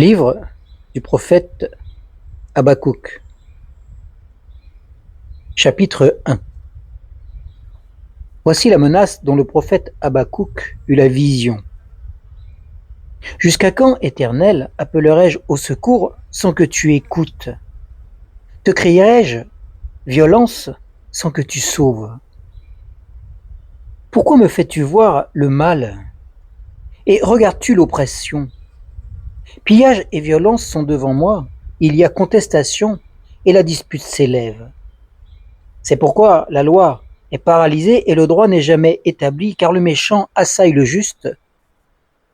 Livre du prophète Habakkuk, chapitre 1. Voici la menace dont le prophète Habakkuk eut la vision. Jusqu'à quand, Éternel, appellerai-je au secours sans que tu écoutes? Te crierai-je violence sans que tu sauves? Pourquoi me fais-tu voir le mal et regardes-tu l'oppression? Pillage et violence sont devant moi, il y a contestation et la dispute s'élève. C'est pourquoi la loi est paralysée et le droit n'est jamais établi, car le méchant assaille le juste.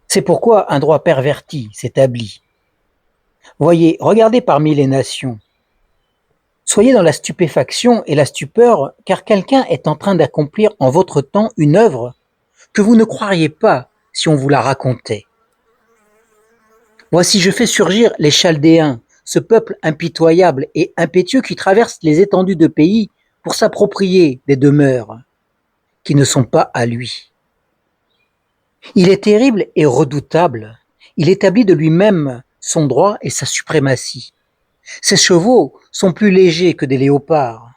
C'est pourquoi un droit perverti s'établit. Voyez, regardez parmi les nations. Soyez dans la stupéfaction et la stupeur, car quelqu'un est en train d'accomplir en votre temps une œuvre que vous ne croiriez pas si on vous la racontait. Voici, je fais surgir les Chaldéens, ce peuple impitoyable et impétueux qui traverse les étendues de pays pour s'approprier des demeures qui ne sont pas à lui. Il est terrible et redoutable. Il établit de lui-même son droit et sa suprématie. Ses chevaux sont plus légers que des léopards,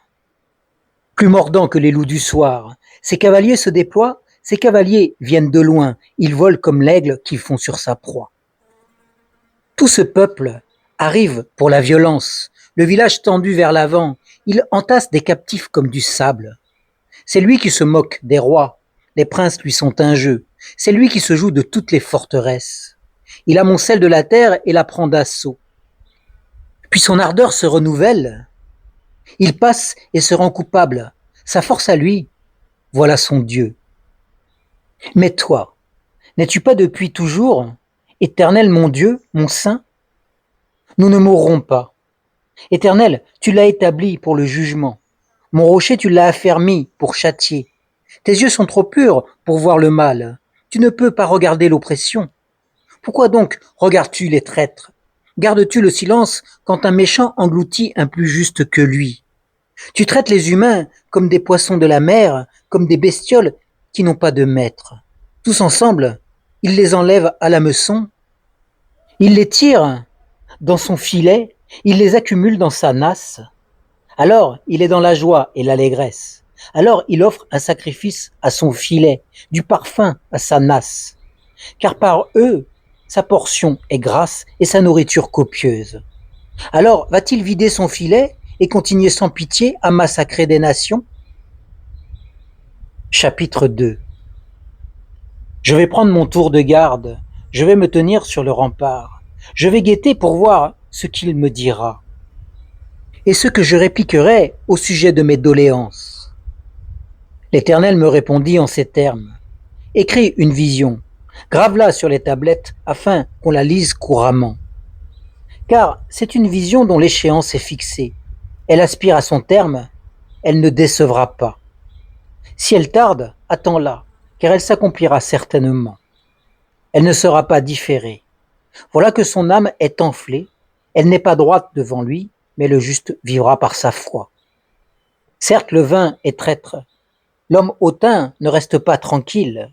plus mordants que les loups du soir. Ses cavaliers se déploient, ses cavaliers viennent de loin, ils volent comme l'aigle qui fond sur sa proie. Tout ce peuple arrive pour la violence, le village tendu vers l'avant, il entasse des captifs comme du sable. C'est lui qui se moque des rois, les princes lui sont un jeu, c'est lui qui se joue de toutes les forteresses. Il amoncelle de la terre et la prend d'assaut. Puis son ardeur se renouvelle, il passe et se rend coupable, sa force à lui, voilà son Dieu. Mais toi, n'es-tu pas depuis toujours, Éternel mon Dieu, mon Saint? Nous ne mourrons pas. Éternel, tu l'as établi pour le jugement. Mon rocher, tu l'as affermi pour châtier. Tes yeux sont trop purs pour voir le mal. Tu ne peux pas regarder l'oppression. Pourquoi donc regardes-tu les traîtres? Gardes-tu le silence quand un méchant engloutit un plus juste que lui? Tu traites les humains comme des poissons de la mer, comme des bestioles qui n'ont pas de maître. Tous ensemble, il les enlève à l'hameçon. Il les tire dans son filet, il les accumule dans sa nasse. Alors il est dans la joie et l'allégresse. Alors il offre un sacrifice à son filet, du parfum à sa nasse. Car par eux, sa portion est grasse et sa nourriture copieuse. Alors va-t-il vider son filet et continuer sans pitié à massacrer des nations? Chapitre 2. Je vais prendre mon tour de garde, je vais me tenir sur le rempart. Je vais guetter pour voir ce qu'il me dira et ce que je répliquerai au sujet de mes doléances. L'Éternel me répondit en ces termes. Écris une vision, grave-la sur les tablettes afin qu'on la lise couramment. Car c'est une vision dont l'échéance est fixée. Elle aspire à son terme, elle ne décevra pas. Si elle tarde, attends-la, car elle s'accomplira certainement. Elle ne sera pas différée. Voilà que son âme est enflée, elle n'est pas droite devant lui, mais le juste vivra par sa foi. Certes, le vin est traître. L'homme hautain ne reste pas tranquille.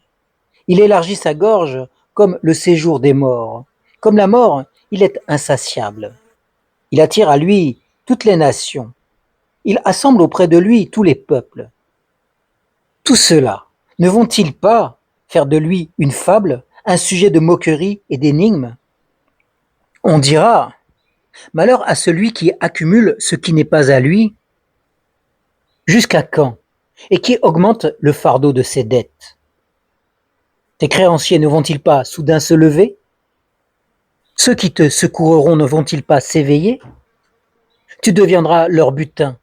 Il élargit sa gorge comme le séjour des morts. Comme la mort, il est insatiable. Il attire à lui toutes les nations. Il assemble auprès de lui tous les peuples. Tout cela, ne vont-ils pas faire de lui une fable, un sujet de moquerie et d'énigme? On dira, malheur à celui qui accumule ce qui n'est pas à lui. Jusqu'à quand? Et qui augmente le fardeau de ses dettes? Tes créanciers ne vont-ils pas soudain se lever? Ceux qui te secourront ne vont-ils pas s'éveiller? Tu deviendras leur butin.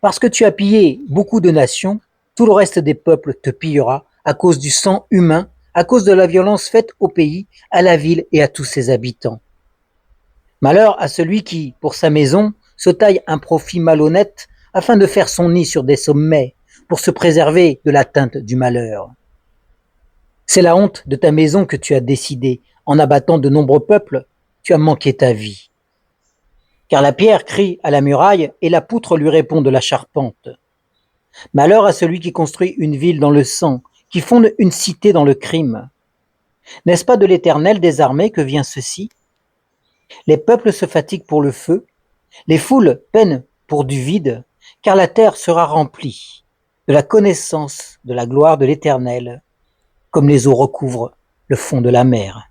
Parce que tu as pillé beaucoup de nations, tout le reste des peuples te pillera à cause du sang humain, à cause de la violence faite au pays, à la ville et à tous ses habitants. Malheur à celui qui, pour sa maison, se taille un profit malhonnête afin de faire son nid sur des sommets, pour se préserver de l'atteinte du malheur. C'est la honte de ta maison que tu as décidé, en abattant de nombreux peuples, tu as manqué ta vie. Car la pierre crie à la muraille et la poutre lui répond de la charpente. Malheur à celui qui construit une ville dans le sang, qui fonde une cité dans le crime. N'est-ce pas de l'Éternel des armées que vient ceci? Les peuples se fatiguent pour le feu, les foules peinent pour du vide, car la terre sera remplie de la connaissance de la gloire de l'Éternel, comme les eaux recouvrent le fond de la mer.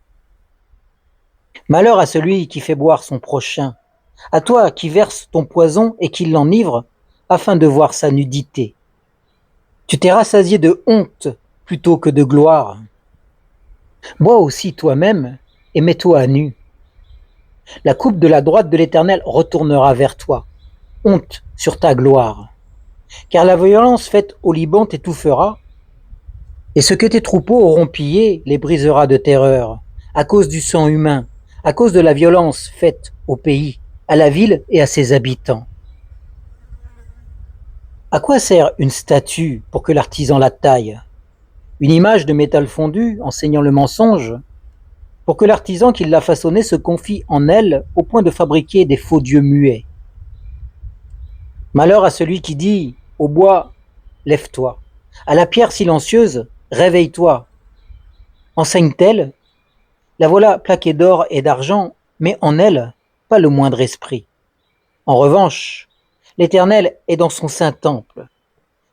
Malheur à celui qui fait boire son prochain, à toi qui verses ton poison et qui l'enivre, afin de voir sa nudité. Tu t'es rassasié de honte plutôt que de gloire. Bois aussi toi-même et mets-toi à nu. La coupe de la droite de l'Éternel retournera vers toi. Honte sur ta gloire. Car la violence faite au Liban t'étouffera, et ce que tes troupeaux auront pillé les brisera de terreur, à cause du sang humain, à cause de la violence faite au pays, à la ville et à ses habitants. À quoi sert une statue pour que l'artisan la taille? Une image de métal fondu enseignant le mensonge? Pour que l'artisan qui l'a façonnée se confie en elle au point de fabriquer des faux dieux muets. Malheur à celui qui dit au bois, lève-toi, à la pierre silencieuse, réveille-toi. Enseigne-t-elle? La voilà plaquée d'or et d'argent, mais en elle, pas le moindre esprit. En revanche, l'Éternel est dans son saint temple.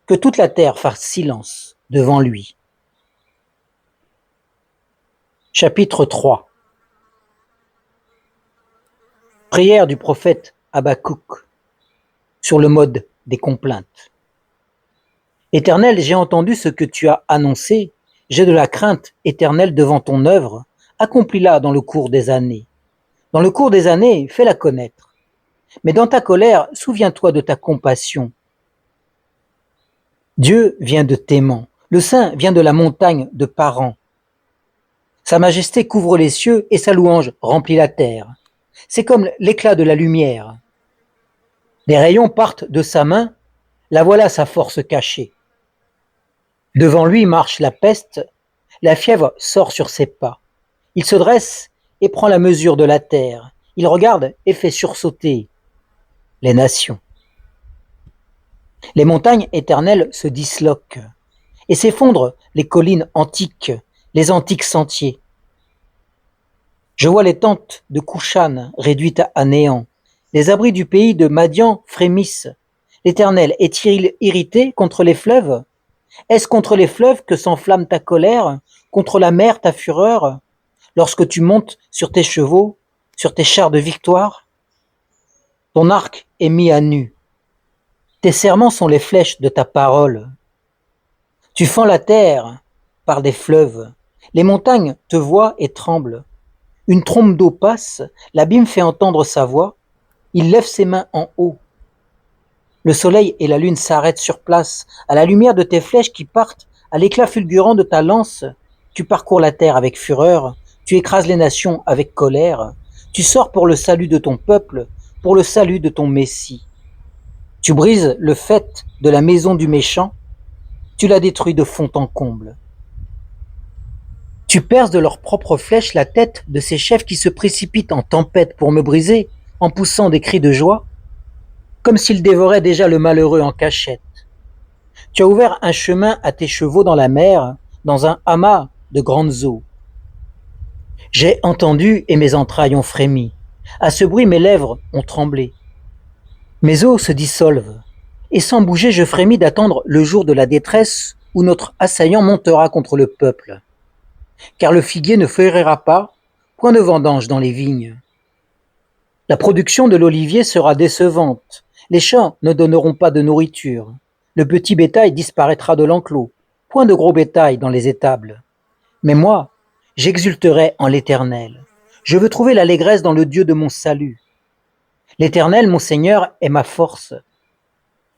Que toute la terre fasse silence devant lui. Chapitre 3. Prière du prophète Habakkuk sur le mode des complaintes. Éternel, j'ai entendu ce que tu as annoncé, j'ai de la crainte éternelle devant ton œuvre, accomplis-la dans le cours des années. Dans le cours des années, fais-la connaître. Mais dans ta colère, souviens-toi de ta compassion. Dieu vient de Théman, le Saint vient de la montagne de Paran. Sa majesté couvre les cieux et sa louange remplit la terre. C'est comme l'éclat de la lumière. Les rayons partent de sa main, la voilà sa force cachée. Devant lui marche la peste, la fièvre sort sur ses pas. Il se dresse et prend la mesure de la terre. Il regarde et fait sursauter les nations. Les montagnes éternelles se disloquent et s'effondrent les collines antiques, les antiques sentiers. Je vois les tentes de Couchan réduites à néant. Les abris du pays de Madian frémissent. L'Éternel est-il irrité contre les fleuves? Est-ce contre les fleuves que s'enflamme ta colère, contre la mer ta fureur, lorsque tu montes sur tes chevaux, sur tes chars de victoire? Ton arc est mis à nu. Tes serments sont les flèches de ta parole. Tu fends la terre par des fleuves. Les montagnes te voient et tremblent. Une trombe d'eau passe, l'abîme fait entendre sa voix. Il lève ses mains en haut. Le soleil et la lune s'arrêtent sur place. À la lumière de tes flèches qui partent, à l'éclat fulgurant de ta lance, tu parcours la terre avec fureur, tu écrases les nations avec colère, tu sors pour le salut de ton peuple, pour le salut de ton Messie. Tu brises le faîte de la maison du méchant, tu la détruis de fond en comble. Tu perces de leurs propres flèches la tête de ces chefs qui se précipitent en tempête pour me briser, en poussant des cris de joie, comme s'ils dévoraient déjà le malheureux en cachette. Tu as ouvert un chemin à tes chevaux dans la mer, dans un amas de grandes eaux. J'ai entendu et mes entrailles ont frémi. À ce bruit, mes lèvres ont tremblé. Mes os se dissolvent, et sans bouger, je frémis d'attendre le jour de la détresse où notre assaillant montera contre le peuple. Car le figuier ne fleurira pas, point de vendange dans les vignes. La production de l'olivier sera décevante, les champs ne donneront pas de nourriture, le petit bétail disparaîtra de l'enclos, point de gros bétail dans les étables. Mais moi, j'exulterai en l'Éternel. Je veux trouver l'allégresse dans le Dieu de mon salut. L'Éternel, mon Seigneur, est ma force.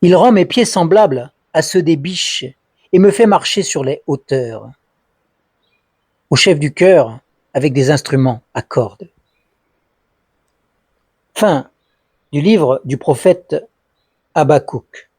Il rend mes pieds semblables à ceux des biches et me fait marcher sur les hauteurs. Au chef du chœur, avec des instruments à cordes. Fin du livre du prophète Habakkuk.